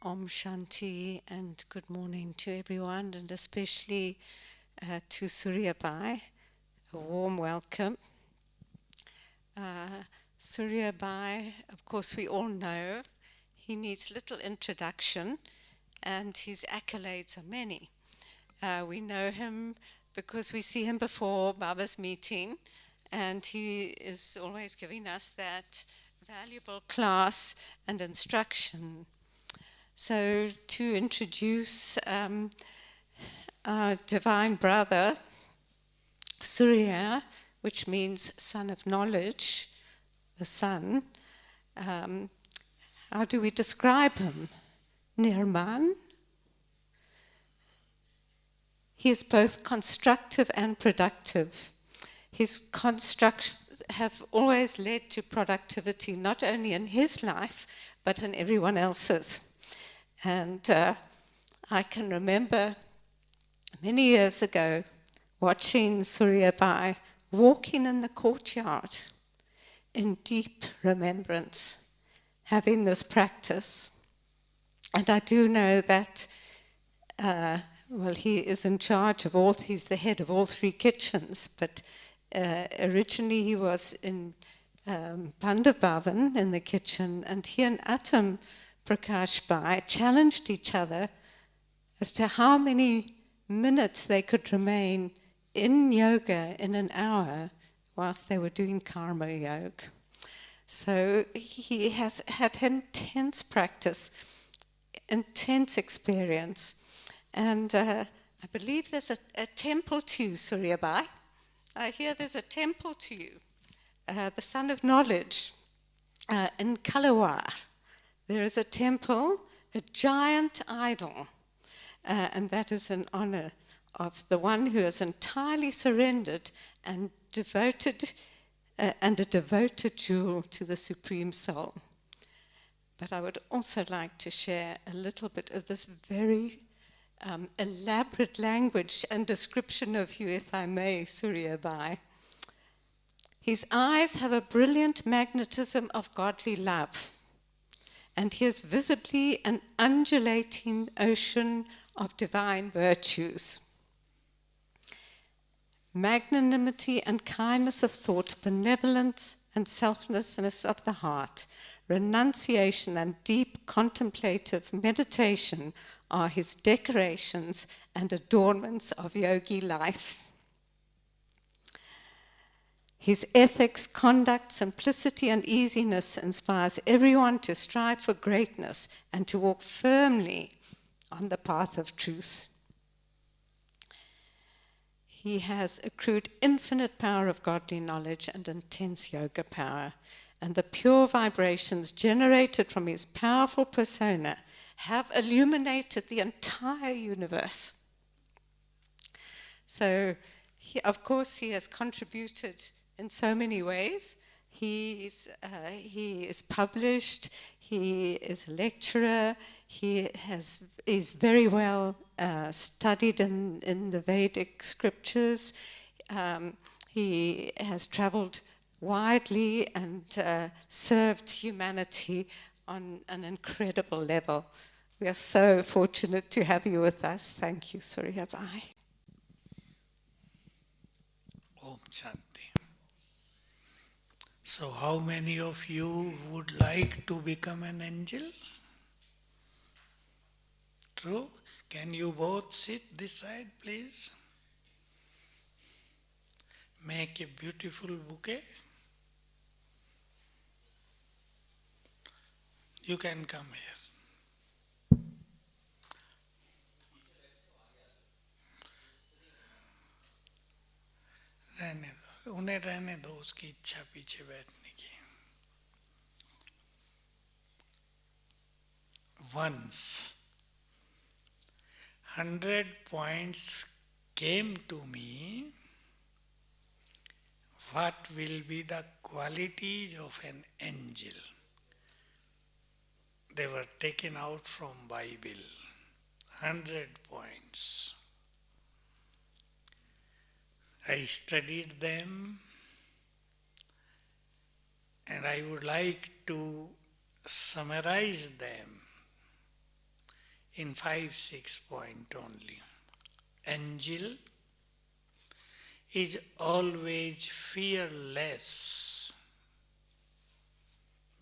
Om Shanti and good morning to everyone, and especially to Surya Bai. A warm welcome. Surya Bai, of course, we all know, he needs little introduction, and his accolades are many. We know him because we see him before Baba's meeting, and he is always giving us that valuable class and instruction. So to introduce our divine brother, Surya, which means son of knowledge, the sun, how do we describe him? Nirman. He is both constructive and productive. His constructs have always led to productivity, not only in his life, but in everyone else's. And I can remember many years ago watching Surya Bai walking in the courtyard in deep remembrance, having this practice. And I do know that, he is in charge of all, he's the head of all three kitchens, but originally he was in Bandabhavan in the kitchen, and he and Atam Prakash Bai challenged each other as to how many minutes they could remain in yoga in an hour whilst they were doing karma yoga. So he has had intense practice, intense experience. And I believe there's a temple to you, Surya Bai. I hear there's a temple to you, the Son of Knowledge, in Kalawar. There is a temple, a giant idol, and that is in honor of the one who is entirely surrendered and devoted, and a devoted jewel to the Supreme Soul. But I would also like to share a little bit of this very elaborate language and description of you, if I may, Surya Bai. His eyes have a brilliant magnetism of godly love, and he is visibly an undulating ocean of divine virtues. Magnanimity and kindness of thought, benevolence and selflessness of the heart, renunciation and deep contemplative meditation are his decorations and adornments of yogi life. His ethics, conduct, simplicity, and easiness inspires everyone to strive for greatness and to walk firmly on the path of truth. He has accrued infinite power of godly knowledge and intense yoga power, and the pure vibrations generated from his powerful persona have illuminated the entire universe. So, of course, he has contributed in so many ways. He is published, he is a lecturer, he is very well studied in the Vedic scriptures. He has traveled widely and served humanity on an incredible level. We are so fortunate to have you with us. Thank you, Surya Bai. Om Shanti. So how many of you would like to become an angel? True? Can you both sit this side, please? Make a beautiful bouquet. You can come here. रहने दो, उन्हें रहने दो, उसकी इच्छा पीछे बैठने की. Once 100 points came to me, what will be the qualities of an angel? They were taken out from Bible. 100 points. I studied them, and I would like to summarize them in 5-6 point only. Angel is always fearless.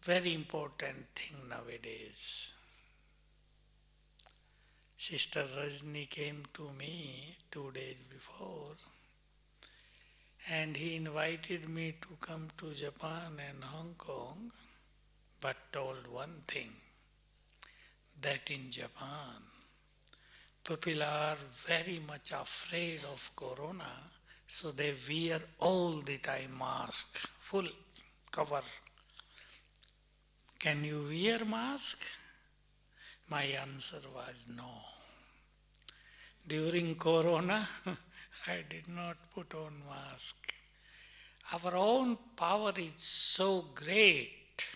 Very important thing nowadays. Sister Rajni came to me 2 days before and he invited me to come to Japan and Hong Kong, but told one thing, that in Japan people are very much afraid of corona, so they wear all the time mask, full cover. Can you wear mask? My answer was no. During corona, I did not put on mask. Our own power is so great.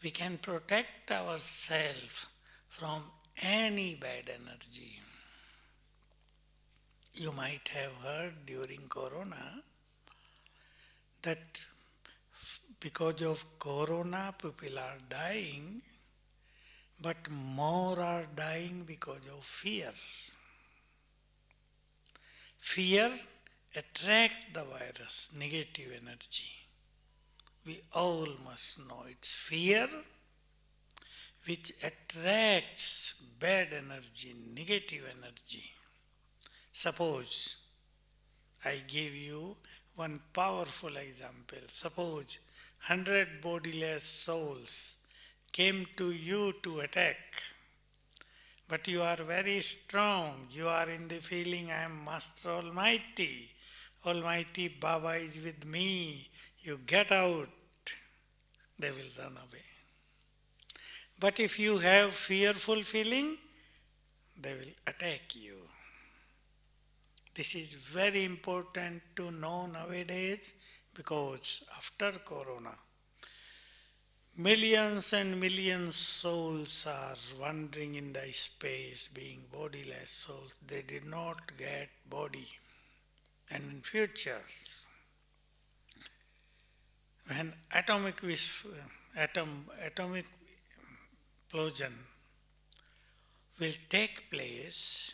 We can protect ourselves from any bad energy. You might have heard during corona that because of corona people are dying, but more are dying because of fear. Fear attracts the virus, negative energy. We all must know it's fear which attracts bad energy, negative energy. Suppose I give you one powerful example. Suppose 100 bodiless souls came to you to attack, but you are very strong. You are in the feeling, I am Master Almighty. Almighty Baba is with me. You get out. They will run away. But if you have fearful feeling, they will attack you. This is very important to know nowadays because after corona, millions and millions souls are wandering in the space, being bodiless souls. They did not get body. And in future, when atomic explosion will take place,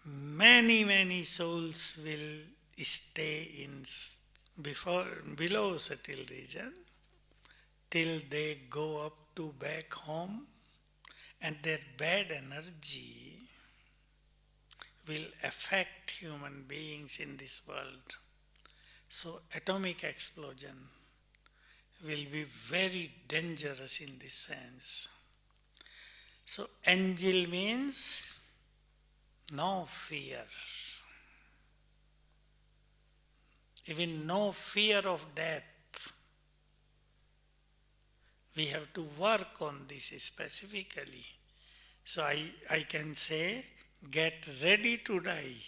many souls will stay in below subtle region till they go up to back home, and their bad energy will affect human beings in this world. So atomic explosion will be very dangerous in this sense. So angel means no fear. Even no fear of death. We have to work on this specifically. So I can say, get ready to die.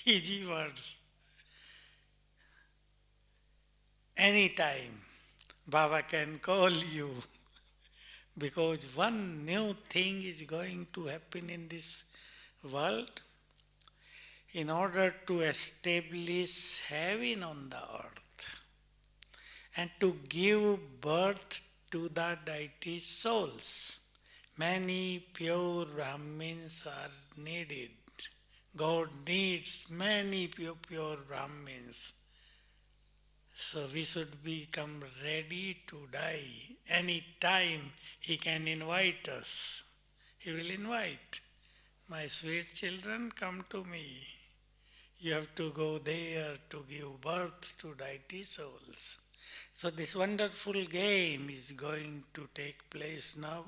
Easy words. Anytime Baba can call you, because one new thing is going to happen in this world. In order to establish heaven on the earth and to give birth to the deity souls, many pure Brahmins are needed. God needs many pure Brahmins. So we should become ready to die. Any time He can invite us. He will invite. My sweet children, come to me. You have to go there to give birth to deity souls. So this wonderful game is going to take place now.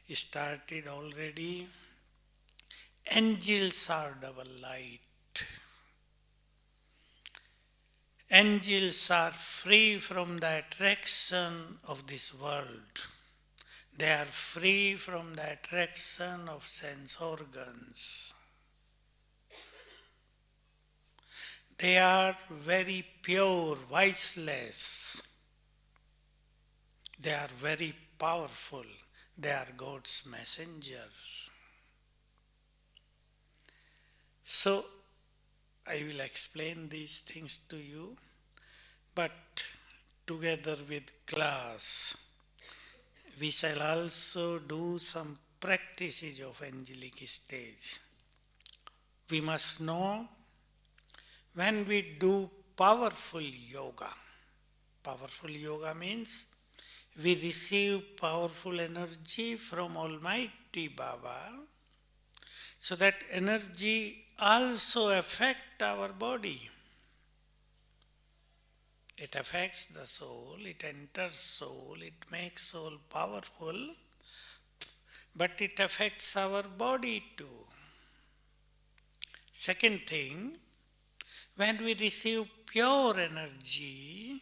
It started already. Angels are double light. Angels are free from the attraction of this world. They are free from the attraction of sense organs. They are very pure, viceless. They are very powerful. They are God's messenger. So, I will explain these things to you, but together with class, we shall also do some practices of angelic stage. We must know when we do powerful yoga means we receive powerful energy from Almighty Baba, so that energy also affects our body. It affects the soul, it enters soul, it makes soul powerful, but it affects our body too. Second thing, when we receive pure energy,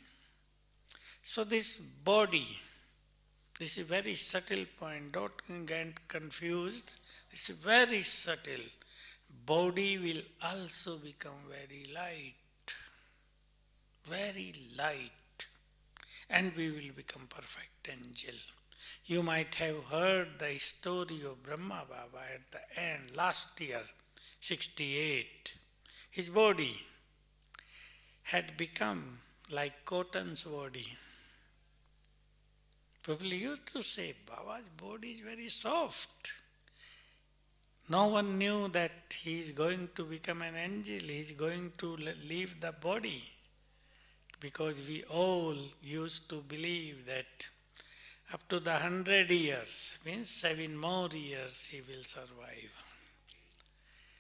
so this body, this is a very subtle point, don't get confused, this is very subtle. Body will also become very light, and we will become perfect angel. You might have heard the story of Brahma Baba at the end, last year, 68. His body had become like cotton's body. People used to say, Baba's body is very soft. No one knew that he is going to become an angel, he is going to leave the body. Because we all used to believe that up to the 100 years, means 7 more years he will survive.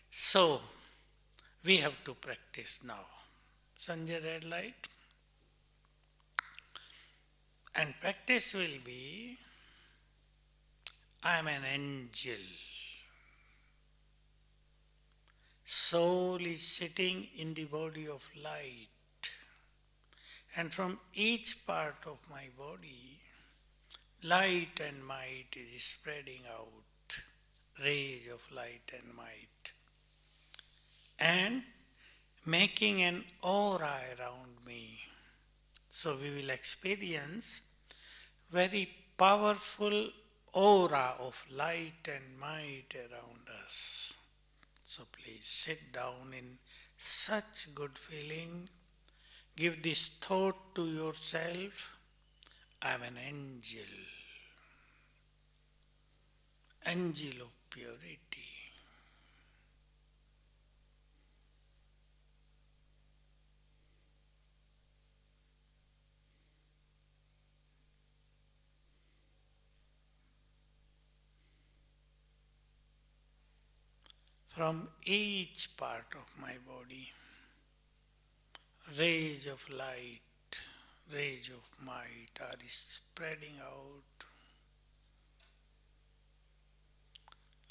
So, we have to practice now. Sanjay, red light. And practice will be, I am an angel. Soul is sitting in the body of light. And from each part of my body, light and might is spreading out, rays of light and might, and making an aura around me. So we will experience very powerful aura of light and might around us. So please sit down in such good feeling. Give this thought to yourself, I am an angel, angel of purity. From each part of my body, rays of light, rays of might are spreading out,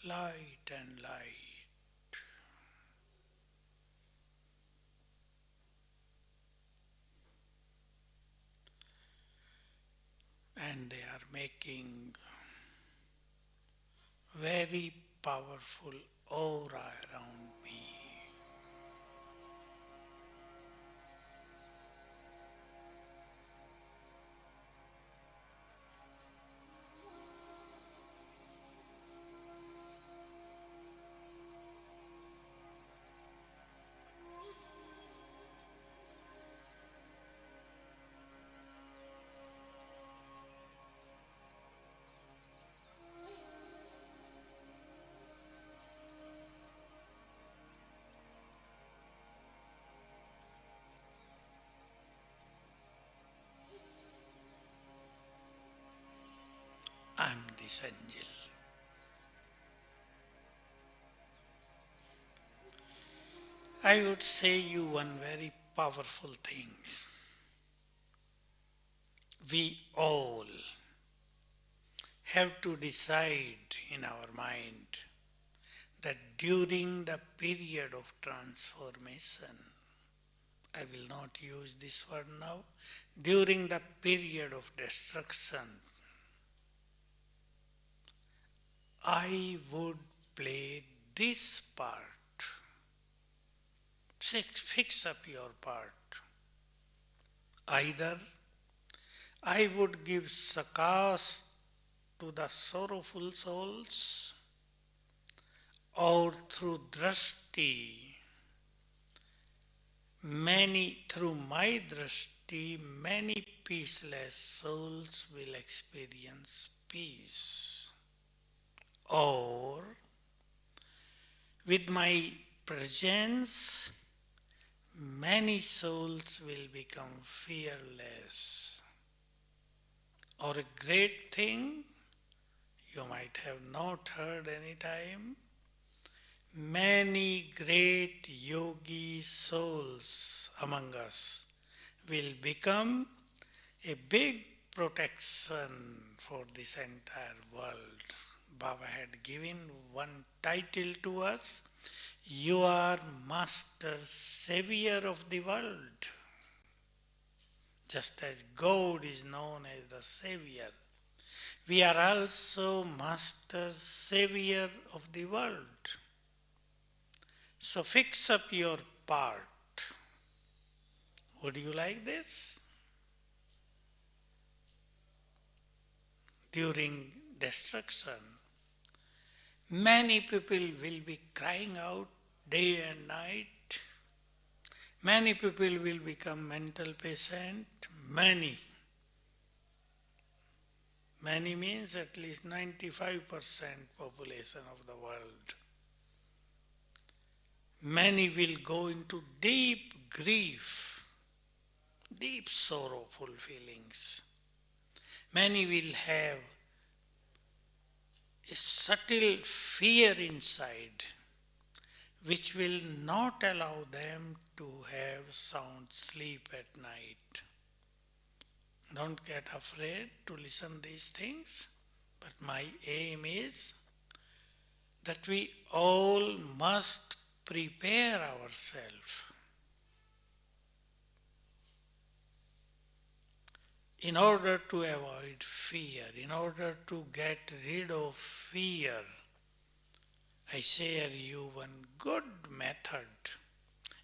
light and light. And they are making very powerful aura around me. I am this angel. I would say you one very powerful thing. We all have to decide in our mind that during the period of transformation, I will not use this word now, during the period of destruction, I would play this part. Fix up your part. Either I would give sakas to the sorrowful souls, or through drashti, through my drashti, many peaceless souls will experience peace. Or, with my presence, many souls will become fearless. Or a great thing you might have not heard any time. Many great yogi souls among us will become a big protection for this entire world. Baba had given one title to us, you are Master Savior of the world. Just as God is known as the Savior, we are also Master Savior of the world. So fix up your part. Would you like this? During destruction, many people will be crying out day and night. Many people will become mental patient. Many. Many means at least 95% population of the world. Many will go into deep grief, deep sorrowful feelings. Many will have a subtle fear inside, which will not allow them to have sound sleep at night. Don't get afraid to listen these things, but my aim is that we all must prepare ourselves in order to avoid fear, in order to get rid of fear. I share you one good method.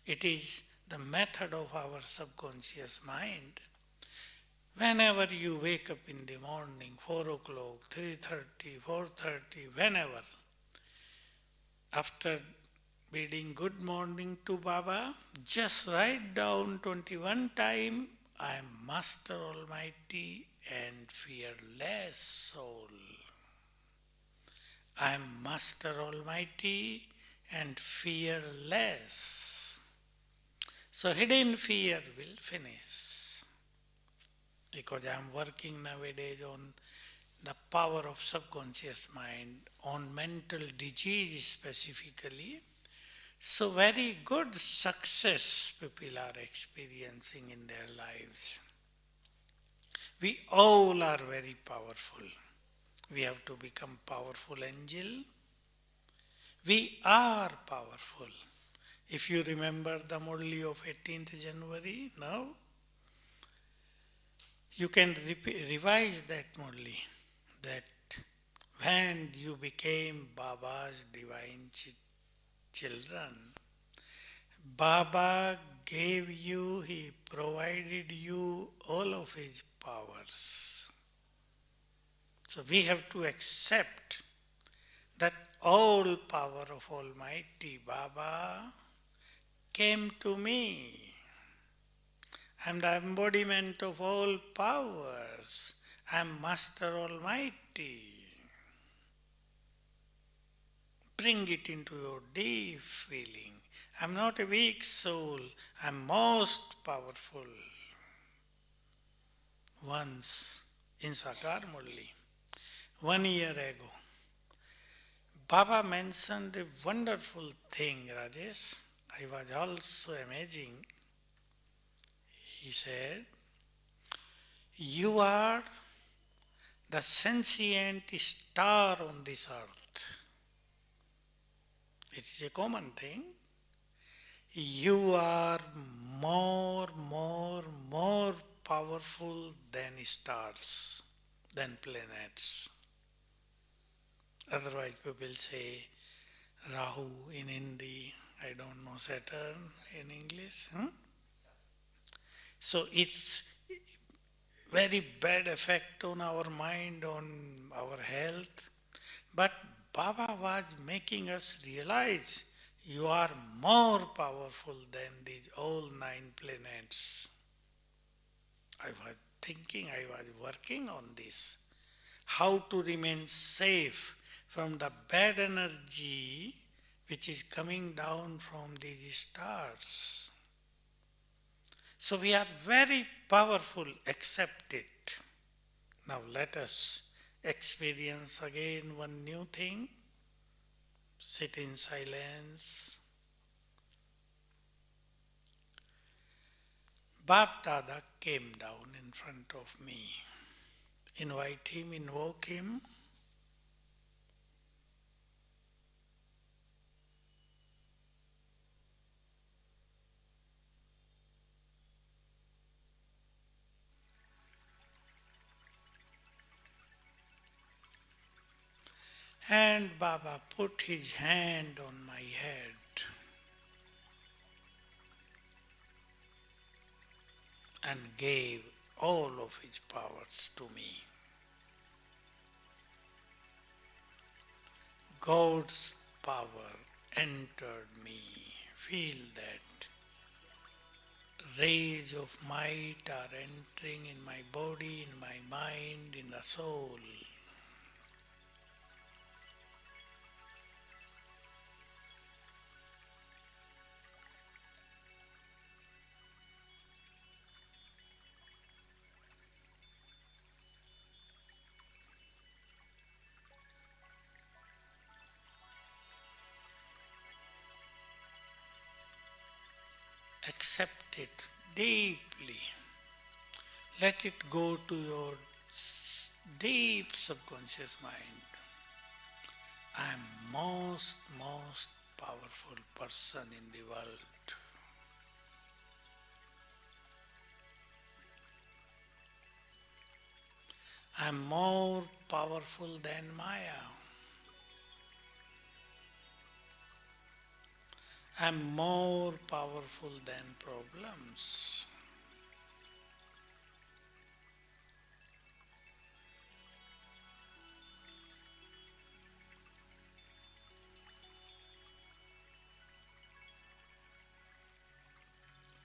It is the method of our subconscious mind. Whenever you wake up in the morning, 4 o'clock, 3:30, 4:30, whenever, after bidding good morning to Baba, just write down 21 times, I am Master Almighty and fearless soul. I am Master Almighty and fearless. So hidden fear will finish. Because I am working nowadays on the power of subconscious mind, on mental disease specifically. So very good success people are experiencing in their lives. We all are very powerful. We have to become powerful angel. We are powerful. If you remember the Murli of 18th January now, you can revise that Murli, that when you became Baba's divine children, Baba gave you, he provided you all of his powers. So we have to accept that all power of Almighty Baba came to me. I am the embodiment of all powers. I am Master Almighty. Bring it into your deep feeling. I am not a weak soul. I am most powerful. Once in GyanSarovarMurli, 1 year ago, Baba mentioned a wonderful thing, Rajesh. I was also amazing. He said, you are the sentient star on this earth. It is a common thing. You are more powerful than stars, than planets. Otherwise people say Rahu in Hindi, I don't know, Saturn in English. So it's very bad effect on our mind, on our health. But Baba was making us realize you are more powerful than these all 9 planets. I was thinking, I was working on this. how to remain safe from the bad energy which is coming down from these stars. So we are very powerful, accept it. Now let us experience again one new thing. Sit in silence. Bap Dada came down in front of me. Invite him, invoke him. And Baba put his hand on my head and gave all of his powers to me. God's power entered me. Feel that rays of might are entering in my body, in my mind, in the soul. Accept it deeply. Let it go to your deep subconscious mind. I am most powerful person in the world. I am more powerful than Maya. I am more powerful than problems.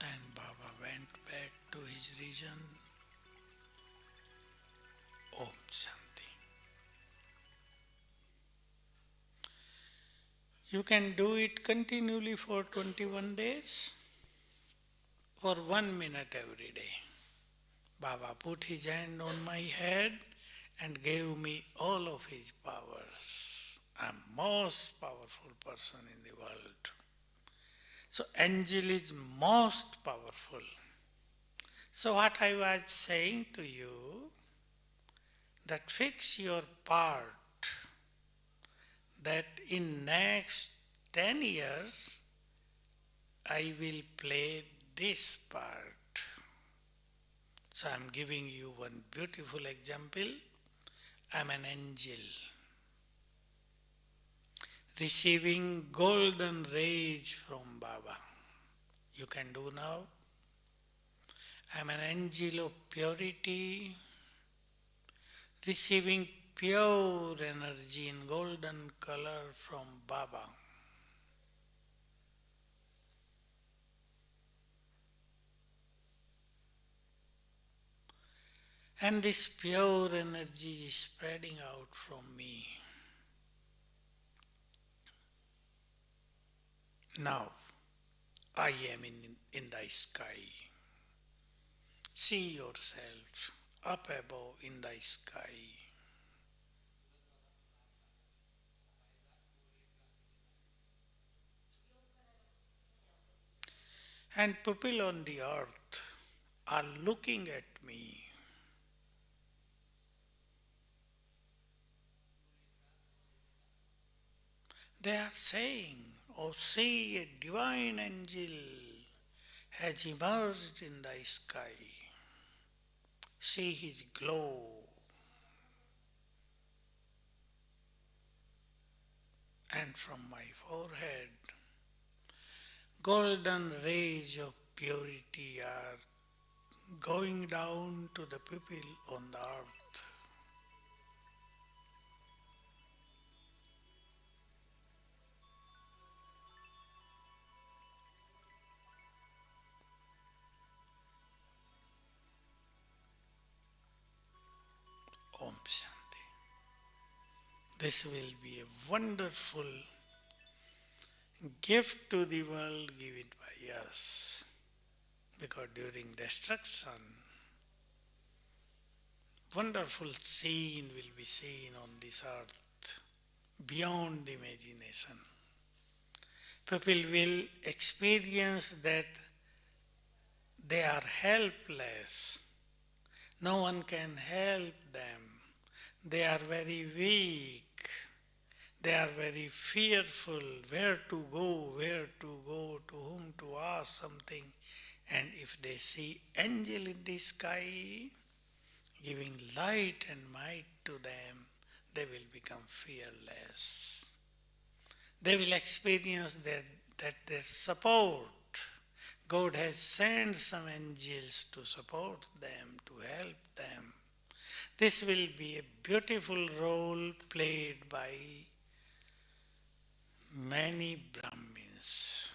And Baba went back to his region. Om Shanti. You can do it continually for 21 days, for 1 minute every day. Baba put his hand on my head and gave me all of his powers. I am most powerful person in the world. So angel is most powerful. So what I was saying to you, that fix your part, that in next 10 years I will play this part. So I am giving you one beautiful example. I am an angel receiving golden rays from Baba. You can do now. I am an angel of purity, receiving pure energy in golden color from Baba. And this pure energy is spreading out from me. Now, I am in the sky. See yourself up above in the sky. And people on the earth are looking at me. They are saying, oh, see, a divine angel has emerged in the sky. See his glow. And from my forehead, golden rays of purity are going down to the people on the earth. Om Shanti. This will be a wonderful gift to the world given by us. Because during destruction, wonderful scene will be seen on this earth beyond imagination. People will experience that they are helpless. No one can help them. They are very weak. They are very fearful where to go, to whom to ask something. And if they see angel in the sky giving light and might to them, they will become fearless. They will experience that their support. God has sent some angels to support them, to help them. This will be a beautiful role played by many Brahmins.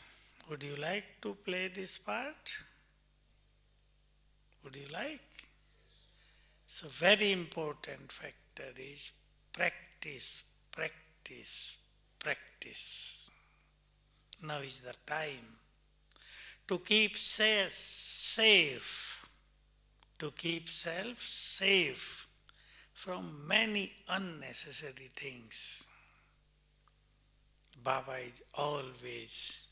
Would you like to play this part? Would you like? So very important factor is practice, practice, practice. Now is the time to keep safe, to keep self safe from many unnecessary things. Baba is always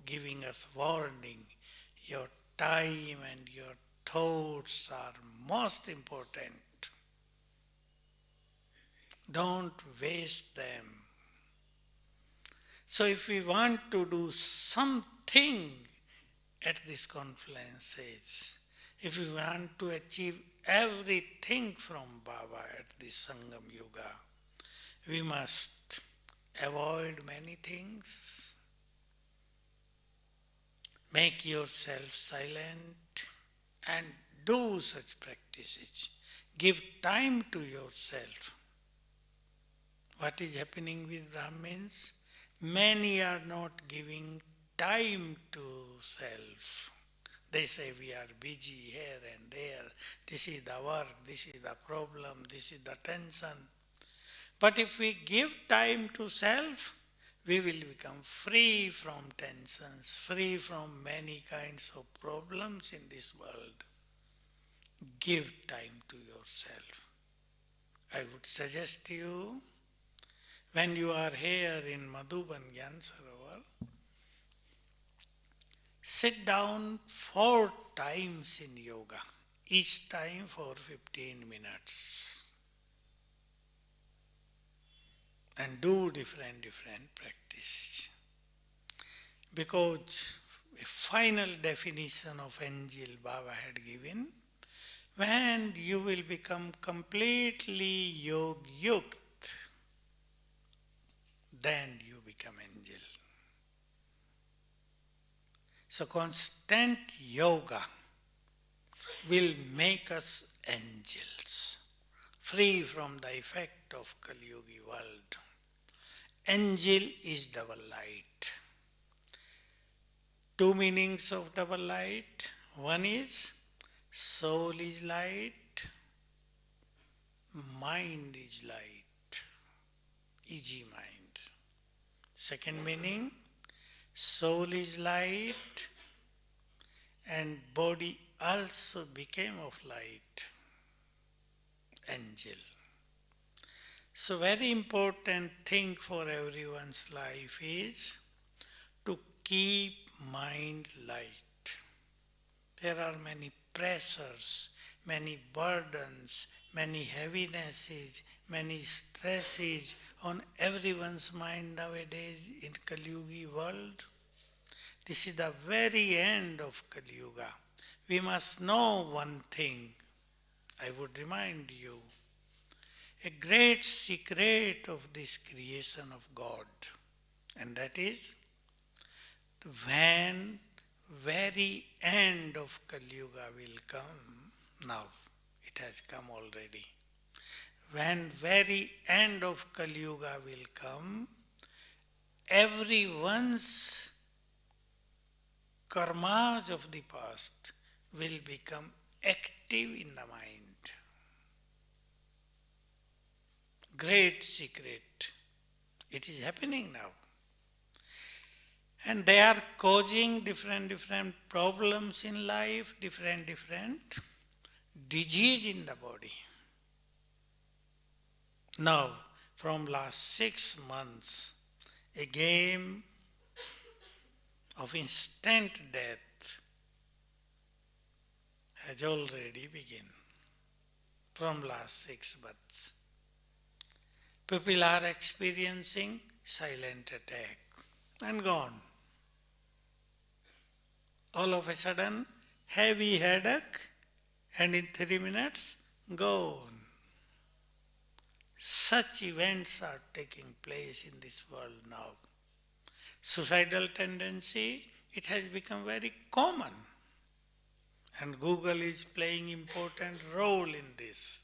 giving us warning. Your time and your thoughts are most important. Don't waste them. So if we want to do something at these conferences, if we want to achieve everything from Baba at this Sangam Yuga, we must avoid many things. Make yourself silent and do such practices. Give time to yourself. What is happening with Brahmins? Many are not giving time to self. They say we are busy here and there. This is the work, this is the problem, this is the tension. But if we give time to self, we will become free from tensions, free from many kinds of problems in this world. Give time to yourself. I would suggest you, when you are here in Madhuban GyanSarovar, sit down 4 times in yoga, each time for 15 minutes. And do different practices. Because a final definition of angel Baba had given, when you will become completely yog-yukt, then you become angel. So constant yoga will make us angels, free from the effect of Kali Yugi world. Angel is double light. 2 meanings of double light. One is soul is light, mind is light, easy mind. Second meaning, soul is light and body also became of light, angel. So very important thing for everyone's life is to keep mind light. There are many pressures, many burdens, many heavinesses, many stresses on everyone's mind nowadays in Kali Yugi world. This is the very end of Kali Yuga. We must know one thing. I would remind you, a great secret of this creation of God, and that is, when very end of Kali Yuga will come, now it has come already. When very end of Kali Yuga will come, everyone's karmas of the past will become active in the mind. great secret. It is happening now. And they are causing different problems in life, different disease in the body. Now, from last 6 months, a game of instant death has already begun from last 6 months. People are experiencing silent attack and gone. All of a sudden, heavy headache, and in 3 minutes, gone. Such events are taking place in this world now. Suicidal tendency, it has become very common. And Google is playing important role in this.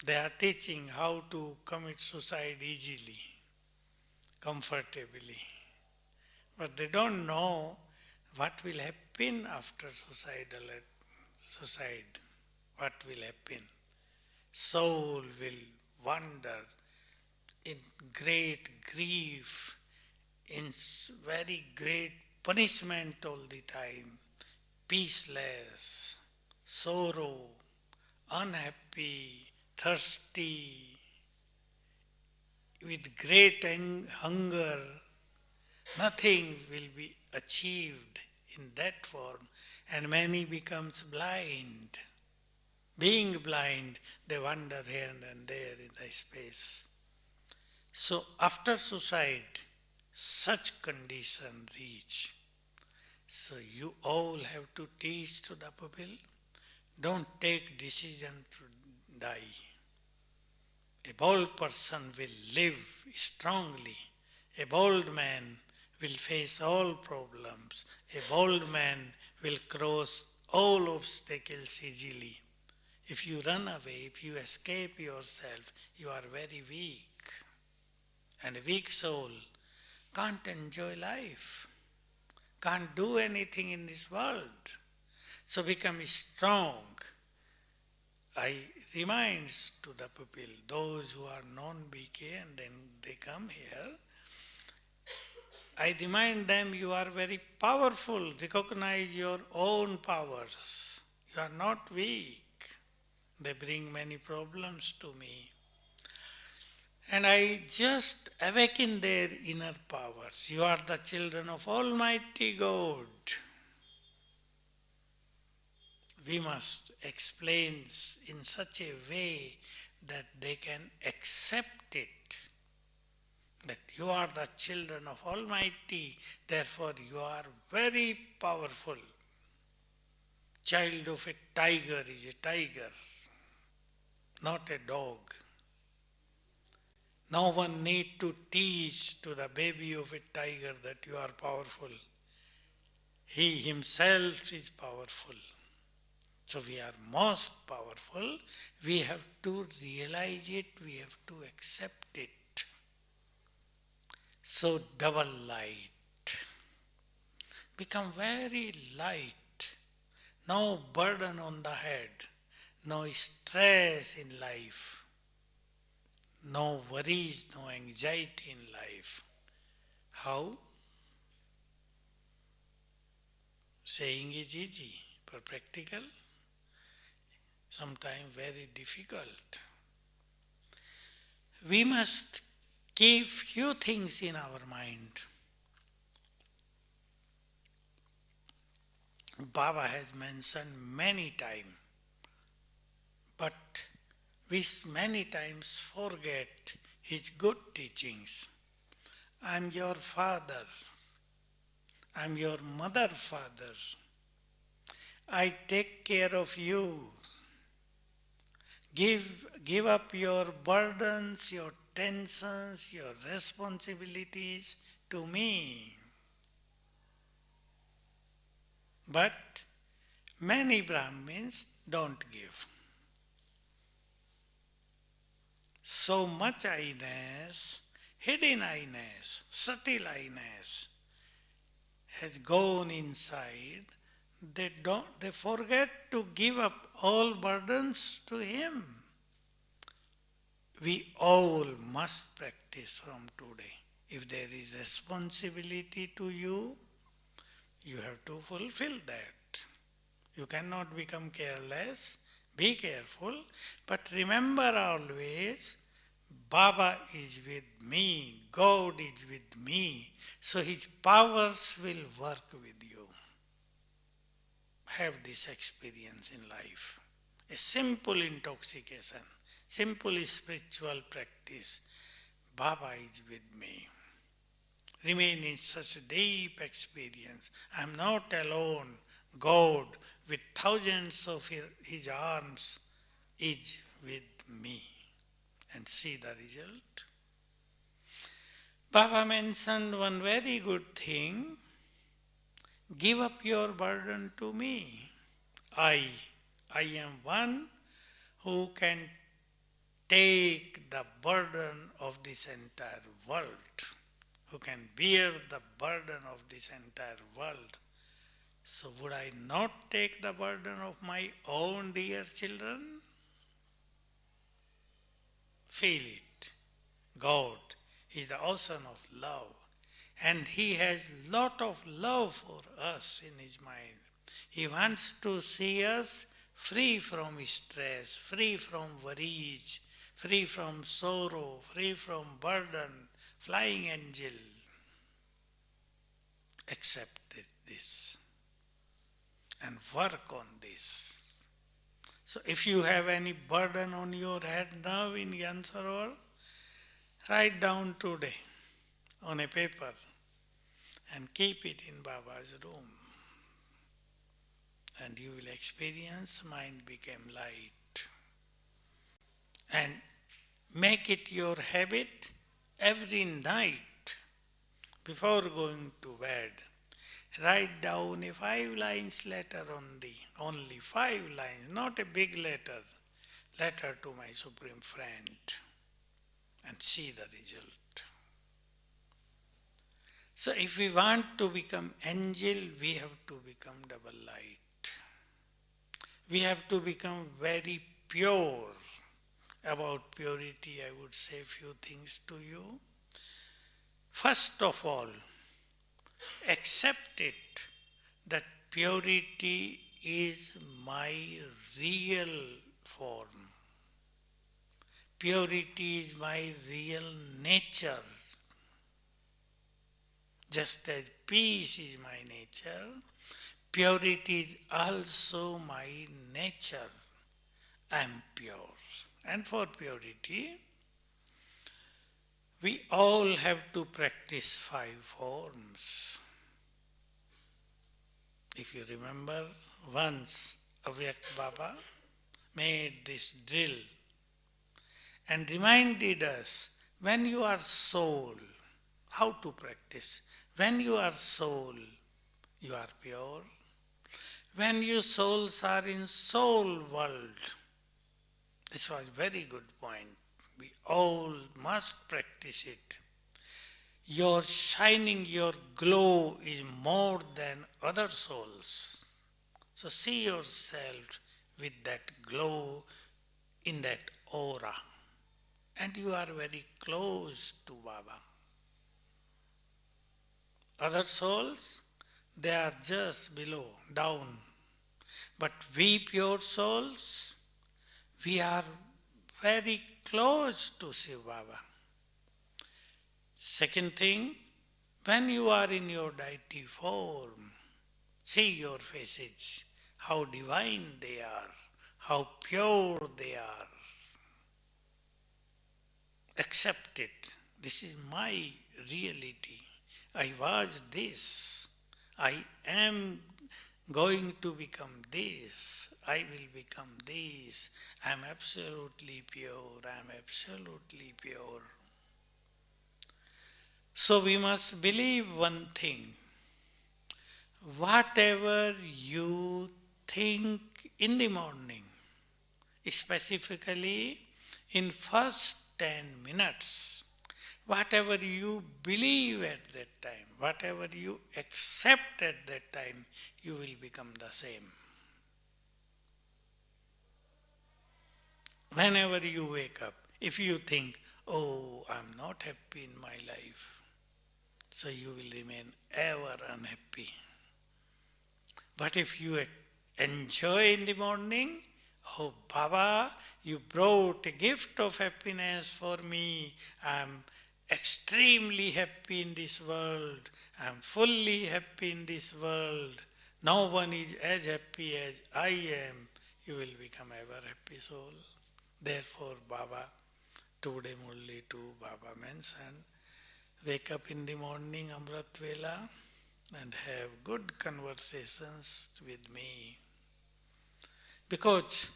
They are teaching how to commit suicide easily, comfortably. But they don't know what will happen after suicide. What will happen? Soul will wander in great grief, in very great punishment all the time, peaceless, sorrow, unhappy, thirsty, with great hunger. Nothing will be achieved in that form, and many becomes blind. Being blind, they wander here and there in the space. So after suicide, such condition reach. So you all have to teach to the people, don't take decision to die. A bold person will live strongly. A bold man will face all problems. A bold man will cross all obstacles easily. If you run away, if you escape yourself, you are very weak. And a weak soul can't enjoy life, can't do anything in this world. So become strong. I remind to the people, those who are non-BK and then they come here, I remind them you are very powerful. Recognize your own powers. You are not weak. They bring many problems to me. And I just awaken their inner powers. You are the children of Almighty God. We must explain in such a way that they can accept it. That you are the children of Almighty, therefore you are very powerful. Child of a tiger is a tiger, not a dog. No one need to teach to the baby of a tiger that you are powerful. He himself is powerful. So we are most powerful. We have to realize it, we have to accept it. So double light. Become very light. No burden on the head. No stress in life. No worries, no anxiety in life. How? Saying is easy, but practical, sometimes very difficult. We must keep few things in our mind. Baba has mentioned many times, but we many times forget his good teachings. I am your father. I am your mother, father. I take care of you. Give up your burdens, your tensions, your responsibilities to me. But many Brahmins don't give. So much I-ness, hidden I-ness, subtle I-ness has gone inside. They forget to give up all burdens to him. we all must practice from today. If there is responsibility to you, you have to fulfill that. You cannot become careless. Be careful. But remember always, Baba is with me. God is with me. So His powers will work with you. Have this experience in life. A simple intoxication, simple spiritual practice. Baba is with me. Remain in such deep experience. I am not alone. God, with thousands of His arms, is with me. And see the result. Baba mentioned one very good thing. Give up your burden to me. I am one who can take the burden of this entire world, who can bear the burden of this entire world. So would I not take the burden of my own dear children? Feel it. God is the ocean of love. And He has lot of love for us in His mind. He wants to see us free from stress, free from worries, free from sorrow, free from burden, flying angel. Accept this and work on this. So if you have any burden on your head now in GyanSarovar, write down today on a paper and keep it in Baba's room. And you will experience mind became light. And make it your habit every night before going to bed. Write down a 5 lines letter only 5 lines, not a big letter to my Supreme Friend, and see the result. So if we want to become angel, we have to become double light. We have to become very pure. About purity, I would say a few things to you. First of all, accept it that purity is my real form. Purity is my real nature. Just as peace is my nature, purity is also my nature. I am pure. And for purity, we all have to practice 5 forms. If you remember, once Avyakt Baba made this drill and reminded us, when you are soul, how to practice. When you are soul, you are pure. When you souls are in soul world, this was a very good point. We all must practice it. Your shining, your glow is more than other souls. So see yourself with that glow in that aura. And you are very close to Baba. Other souls, they are just below, down. But we pure souls, we are very close to Shiv Baba. Second thing, when you are in your deity form, see your faces, how divine they are, how pure they are. Accept it. This is my reality. I was this. I am going to become this. I will become this. I am absolutely pure. I am absolutely pure. So we must believe one thing. Whatever you think in the morning, specifically in first 10 minutes, whatever you believe at that time, whatever you accept at that time, you will become the same. Whenever you wake up, If you think, oh, I'm not happy in my life, so you will remain ever unhappy. But if you enjoy in the morning, oh Baba, you brought a gift of happiness for me. I'm extremely happy in this world. I'm fully happy in this world. No one is as happy as I am. You will become ever happy soul. Therefore, Baba, today Murli too, Baba mentioned, wake up in the morning, Amrit Vela, and have good conversations with me. Because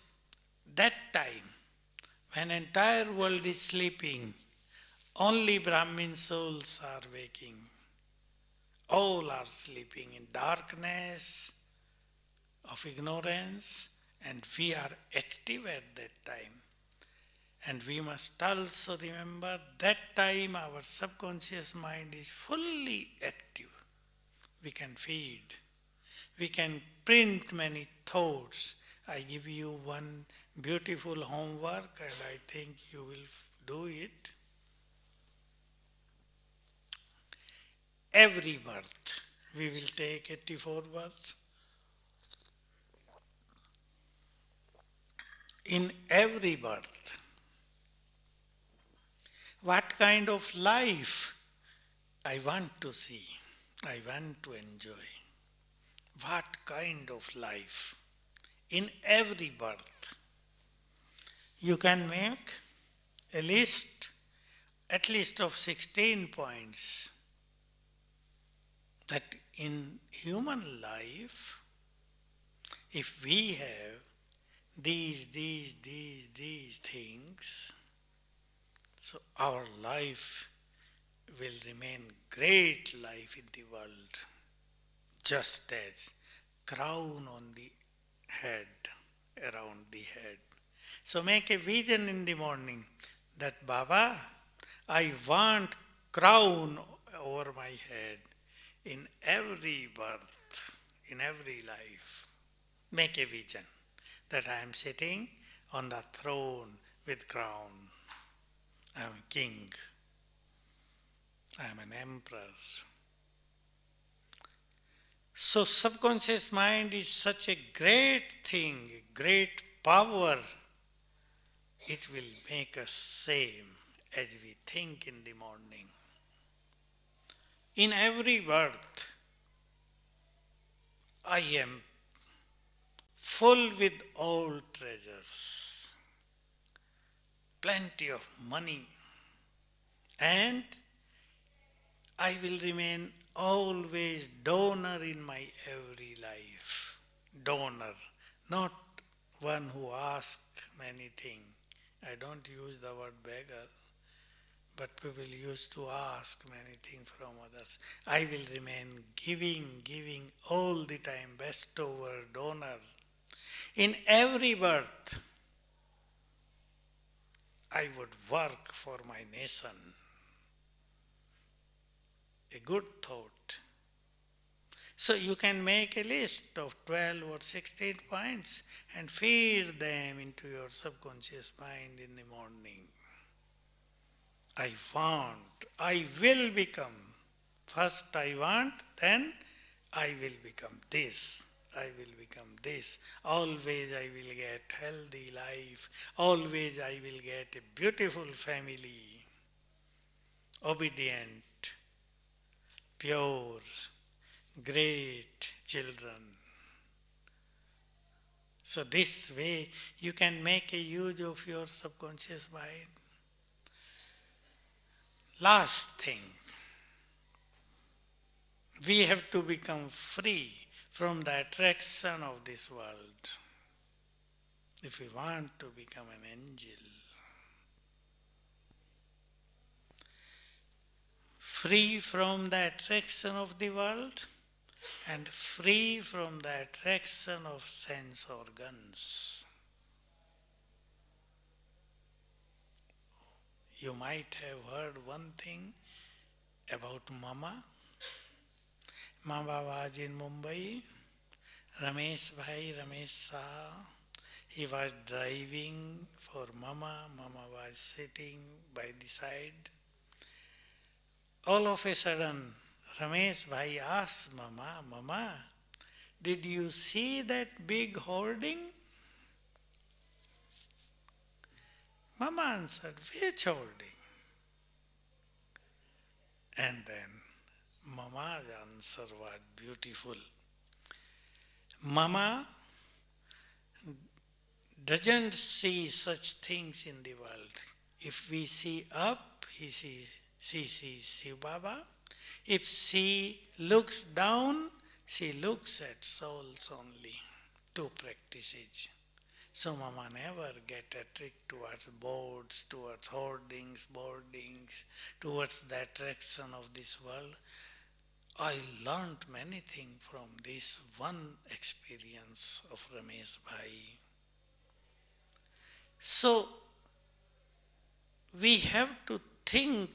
that time, when entire world is sleeping, only Brahmin souls are waking. All are sleeping in darkness of ignorance, and we are active at that time. And we must also remember that time our subconscious mind is fully active. We can feed. We can print many thoughts. I give you one beautiful homework and I think you will do it. Every birth, we will take 84 births. In every birth, what kind of life I want to see, I want to enjoy. What kind of life? In every birth, you can make a list, at least of 16 points, that in human life, if we have these things, so our life will remain great life in the world, just as crown on the head, around the head. So make a vision in the morning that Baba, I want crown over my head in every birth, in every life. Make a vision that I am sitting on the throne with crown. I am a king. I am an emperor. So subconscious mind is such a great thing, a great power. It will make us same as we think in the morning. In every birth, I am full with all treasures, plenty of money, and I will remain always donor in my every life. Donor, not one who asks many things. I don't use the word beggar, but people used to ask many things from others. I will remain giving all the time, bestower, donor. In every birth, I would work for my nation. A good thought. So you can make a list of 12 or 16 points and feed them into your subconscious mind in the morning. I will become. First I want, then I will become this. I will become this. Always I will get healthy life. Always I will get a beautiful family. Obedient, pure, great children. So this way you can make a use of your subconscious mind. Last thing, we have to become free from the attraction of this world if we want to become an angel. Free from the attraction of the world and free from the attraction of sense organs. You might have heard one thing about Mama. Mama was in Mumbai. Ramesh Bhai, Ramesh Shah, He was driving for Mama. Mama was sitting by the side. All of a sudden, Ramesh Bhai asked Mama, Mama, did you see that big hoarding? Mama answered, which hoarding? And then Mama's answer was beautiful. Mama doesn't see such things in the world. If we see up, she sees Shiv Baba. If she looks down, she looks at souls only. Two practices. So Mama never get attracted towards boards, towards hoardings, boardings, towards the attraction of this world. I learned many things from this one experience of Ramesh Bhai. So we have to think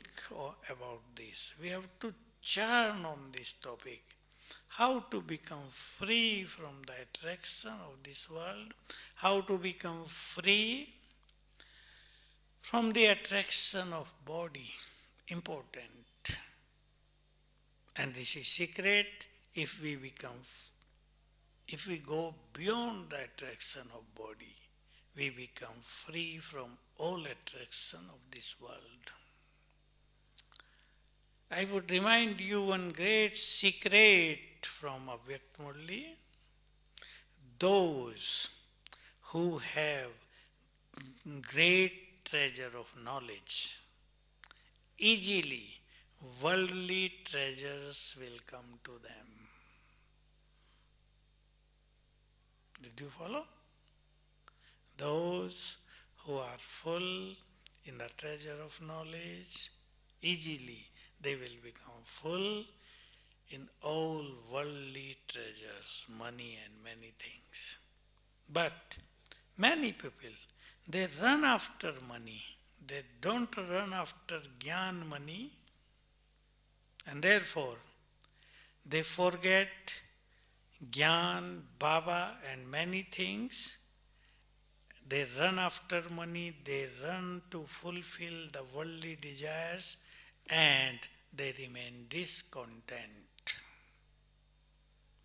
about this. We have to churn on this topic. How to become free from the attraction of this world. How to become free from the attraction of body. Important. And this is secret. If we go beyond the attraction of body, we become free from all attraction of this world. I would remind you one great secret from aajkimurli. Those who have great treasure of knowledge, easily worldly treasures will come to them. Did you follow? Those who are full in the treasure of knowledge, easily they will become full in all worldly treasures, money and many things. But many people, they run after money. They don't run after Gyan money. And therefore, they forget Gyan, Baba and many things. They run after money, they run to fulfill the worldly desires, and they remain discontent.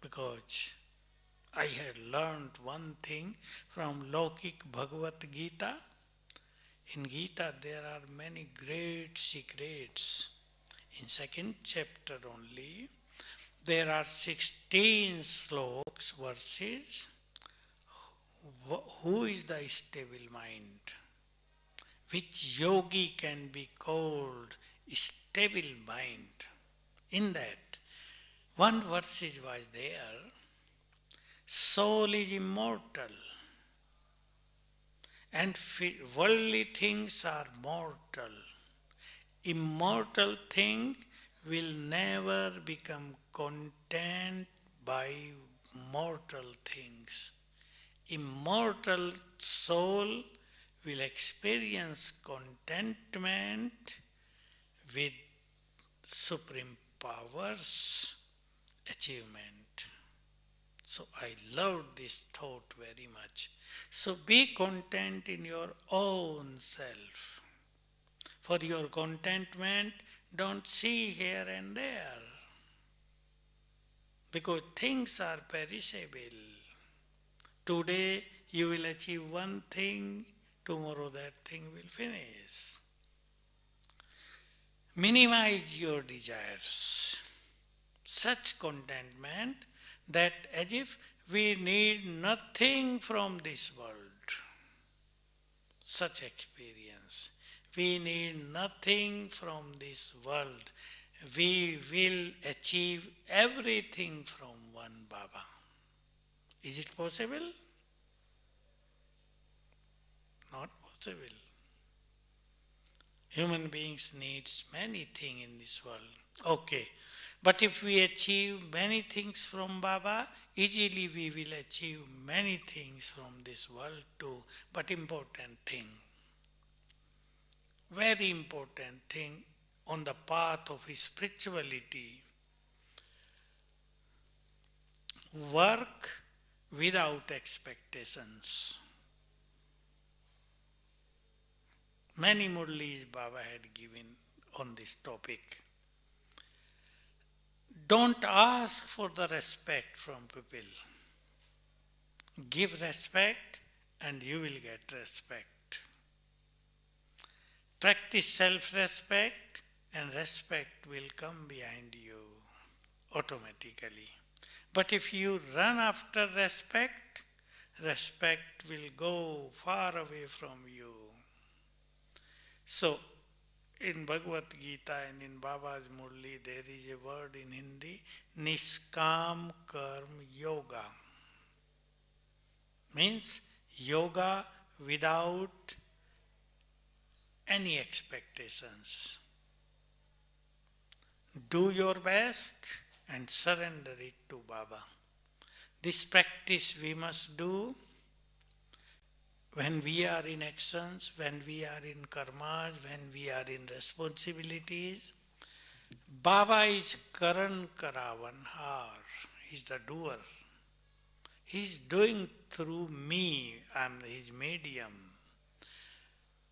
Because I had learned one thing from Lokik Bhagavad Gita. In Gita there are many great secrets. In second chapter only, there are 16 sloks, verses. Who is the stable mind? Which yogi can be called stable mind? In that, one verse was there, soul is immortal and worldly things are mortal. Immortal thing will never become content by mortal things. Immortal soul will experience contentment with supreme powers achievement. So I love this thought very much. So be content in your own self. For your contentment, don't see here and there. Because things are perishable. Today you will achieve one thing, tomorrow that thing will finish. Minimize your desires. Such contentment that as if we need nothing from this world. Such experience. We need nothing from this world. We will achieve everything from one Baba. Is it possible? Not possible. Human beings need many things in this world. Okay. But if we achieve many things from Baba, easily we will achieve many things from this world too. But important thing, very important thing on the path of spirituality, work without expectations. Many murlis Baba had given on this topic. Don't ask for the respect from people. Give respect and you will get respect. Practice self-respect and respect will come behind you automatically. But if you run after respect, respect will go far away from you. So, in Bhagavad Gita and in Baba's Murli, there is a word in Hindi, Niskam Karm Yoga. Means yoga without any expectations. Do your best and surrender it to Baba. This practice we must do when we are in actions, when we are in karmas, when we are in responsibilities. Baba is Karan Karavanhar. He is the doer. He is doing through me. I am his medium.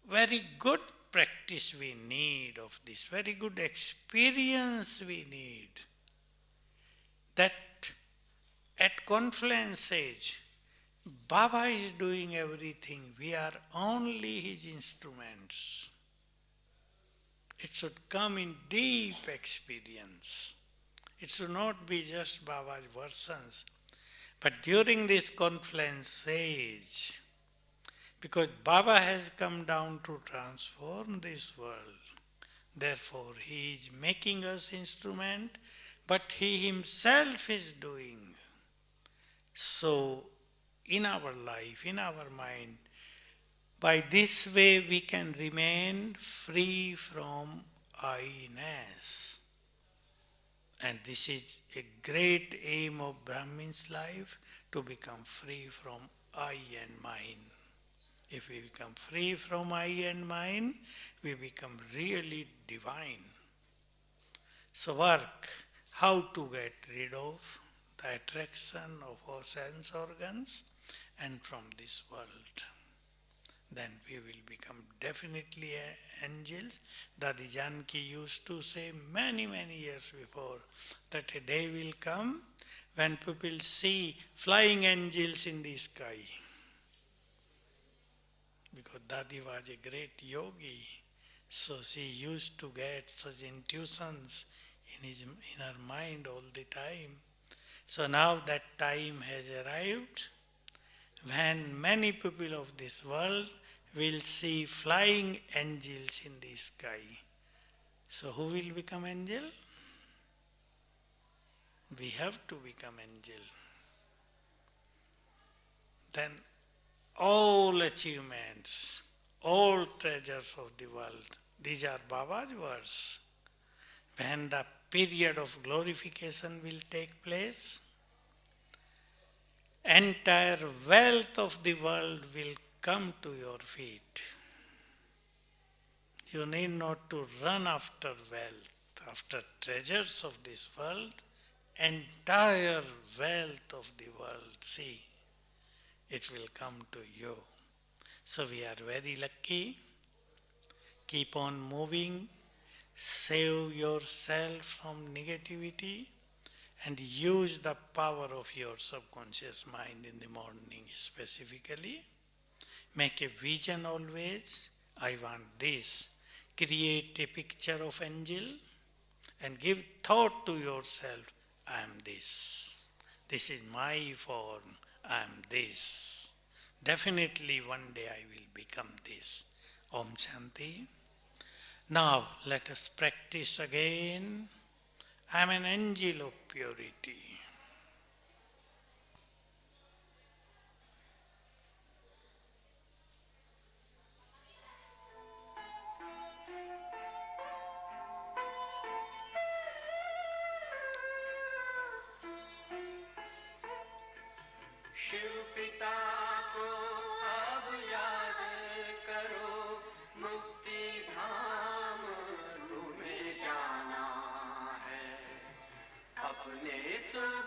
Very good practice we need of this. Very good experience we need. That at confluence age, Baba is doing everything. We are only his instruments. It should come in deep experience. It should not be just Baba's versions. But during this confluence age, because Baba has come down to transform this world, therefore he is making us instrument, but he himself is doing. So, in our life, in our mind, by this way we can remain free from I-ness. And this is a great aim of Brahmin's life, to become free from I and mine. If we become free from I and mine, we become really divine. So work, how to get rid of the attraction of our sense organs and from this world. Then we will become definitely angels. Dadi Janki used to say many years before that a day will come when people see flying angels in the sky. Because Dadi was a great yogi, so she used to get such intuitions in her mind all the time. So now that time has arrived when many people of this world will see flying angels in the sky. So who will become angel? We have to become angel. Then all achievements, all treasures of the world, these are Baba's words. When the period of glorification will take place, entire wealth of the world will come to your feet. You need not to run after wealth, after treasures of this world. Entire wealth of the world, see, it will come to you. So we are very lucky. Keep on moving. Save yourself from negativity and use the power of your subconscious mind in the morning specifically. Make a vision always. I want this. Create a picture of angel and give thought to yourself. I am this. This is my form. I am this. Definitely one day I will become this. Om Shanti. Now let us practice again. I am an angel of purity. Shiv पिता को अब याद करो, मुक्ति धाम तुम्हें जाना है। अपने सुख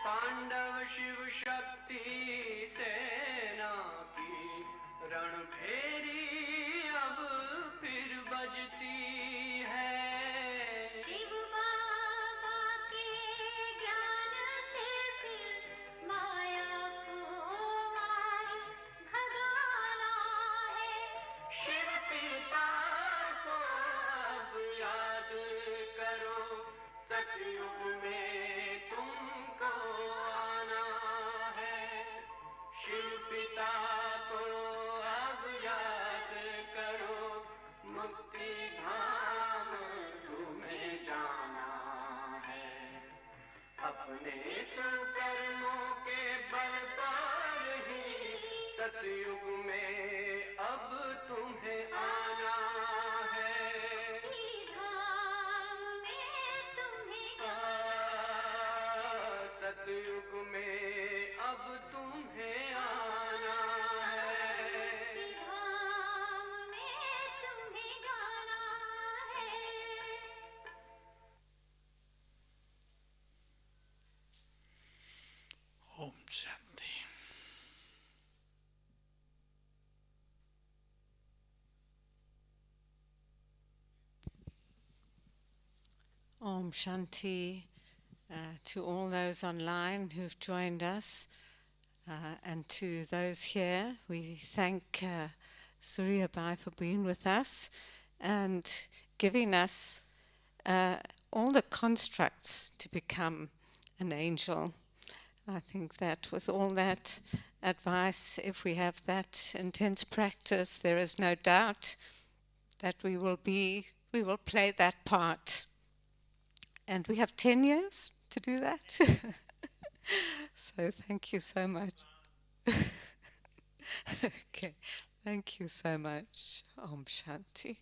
पांडव शिव शक्ति सेना की रणभेरी अब फिर बजती है। शिव बाबा के ज्ञान से फिर माया को मारी भगाना है। शिव पिता को अब याद करो, सतयुग में तुमको आना है। शिव पिता को अब याद करो, मुक्ति धाम तुम्हें जाना है। अपने सुकर्मों के बल पर ही सतयुग में अब तुम्हें आना है। धाम में तुम्हें सतयुग में अब तुम्हें आना है। धाम में तुम्हें जाना है। Om Shanti. Om Shanti to all those online who've joined us and to those here. We thank Surya for being with us and giving us all the constructs to become an angel. I think that with all that advice, if we have that intense practice, there is no doubt that we will play that part. And we have 10 years to do that. So thank you so much. Okay, thank you so much. Om Shanti.